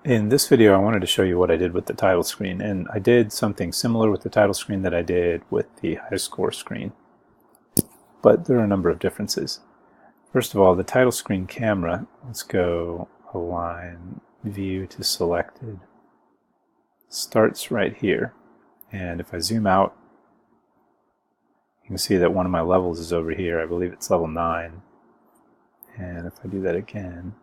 In this video, I wanted to show you what I did with the title screen, and I did something similar with the title screen that I did with the high score screen, but there are a number of differences. First of all, the title screen camera, let's go align view to selected, starts right here, and if I zoom out, you can see that one of my levels is over here. I believe it's level 9, and if I do that again,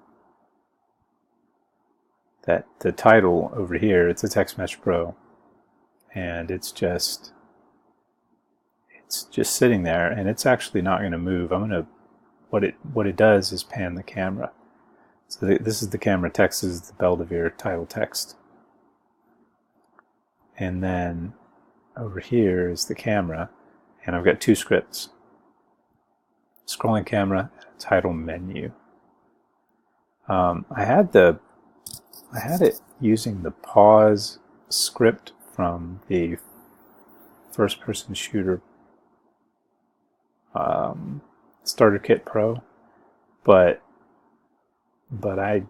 that the title over here, it's a Text Mesh Pro, and it's just sitting there, and it's actually not going to move. What it does is pan the camera. So this is the camera text, this is the Belvedere title text, and then over here is the camera, and I've got two scripts: scrolling camera and a title menu. I had it using the pause script from the first-person shooter Starter Kit Pro, but I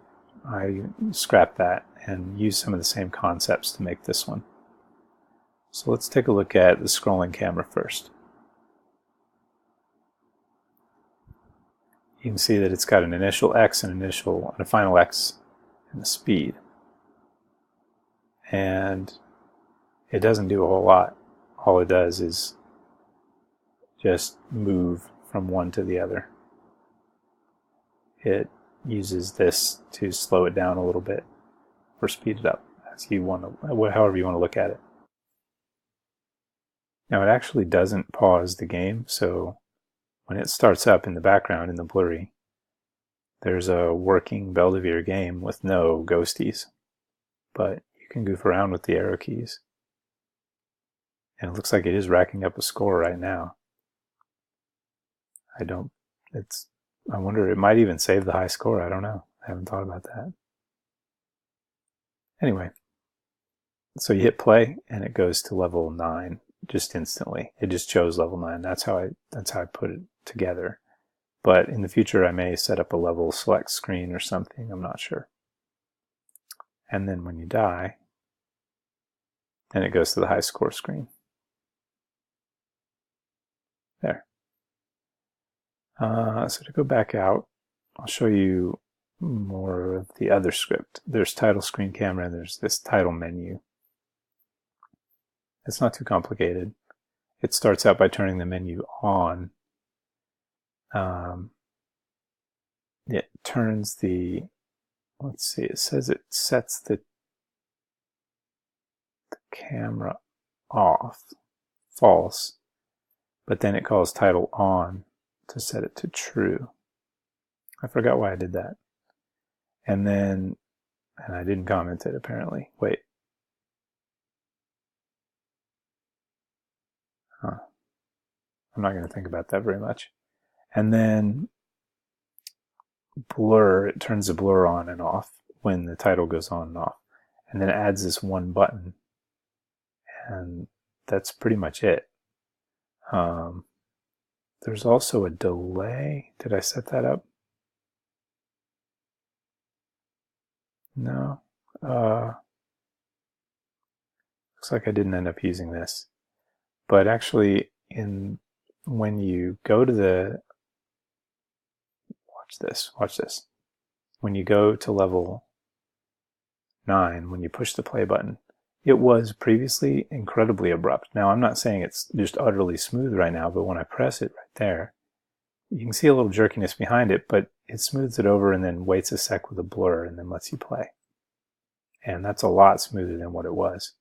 scrapped that and used some of the same concepts to make this one. So let's take a look at the scrolling camera first. You can see that it's got an initial X and a final X and a speed. And it doesn't do a whole lot. All it does is just move from one to the other. It uses this to slow it down a little bit or speed it up, as you want to, however you want to look at it. Now it actually doesn't pause the game, so when it starts up in the background in the blurry, there's a working Belvedere game with no ghosties, but you can goof around with the arrow keys. And it looks like it is racking up a score right now. I wonder, it might even save the high score. I don't know. I haven't thought about that. Anyway, so you hit play and it goes to level 9 just instantly. It just chose level 9. That's how I put it together. But in the future I may set up a level select screen or something. I'm not sure. And then when you die, then it goes to the high score screen. There. So to go back out, I'll show you more of the other script. There's title screen camera and there's this title menu. It's not too complicated. It starts out by turning the menu on. It turns the, let's see, it says it sets the camera off, false, but then it calls title on to set it to true. I forgot why I did that. And then, and I didn't comment it apparently. Wait. Huh. I'm not going to think about that very much. And then blur, it turns the blur on and off when the title goes on and off. And then it adds this one button. And that's pretty much it. There's also a delay. Did I set that up? No. Looks like I didn't end up using this. But actually, when you go to the, watch this. When you go to level 9, when you push the play button, it was previously incredibly abrupt. Now, I'm not saying it's just utterly smooth right now, but when I press it right there, you can see a little jerkiness behind it, but it smooths it over and then waits a sec with a blur and then lets you play. And that's a lot smoother than what it was.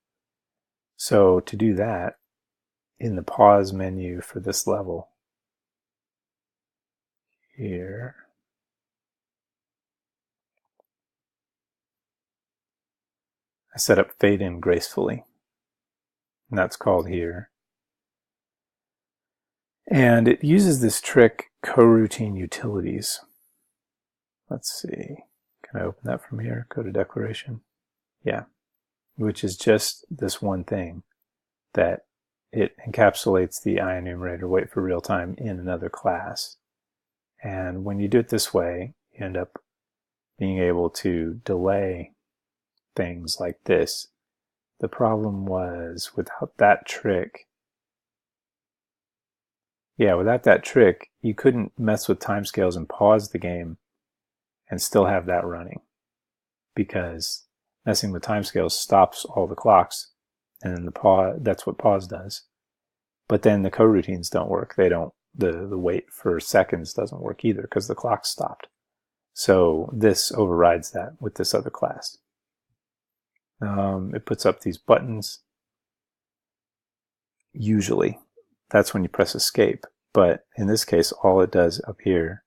So to do that, in the pause menu for this level, here, I set up fade in gracefully, and that's called here. And it uses this trick, coroutine utilities. Let's see, can I open that from here? Go to declaration. Yeah, which is just this one thing that it encapsulates the IEnumerator wait for real time in another class. And when you do it this way, you end up being able to delay things like this. The problem was without that trick, without that trick, you couldn't mess with timescales and pause the game and still have that running, because messing with timescales stops all the clocks, and the pause, that's what pause does. But then the coroutines don't work. They don't, the wait for seconds doesn't work either because the clock stopped. So this overrides that with this other class. It puts up these buttons. Usually, that's when you press escape. But in this case, all it does up here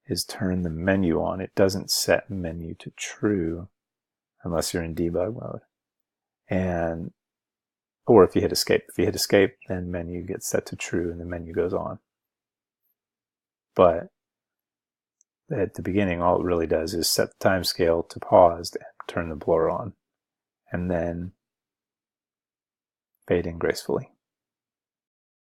is turn the menu on. It doesn't set menu to true unless you're in debug mode. Or if you hit escape. If you hit escape, then menu gets set to true and the menu goes on. But at the beginning, all it really does is set the time scale to paused and turn the blur on, and then fade in gracefully.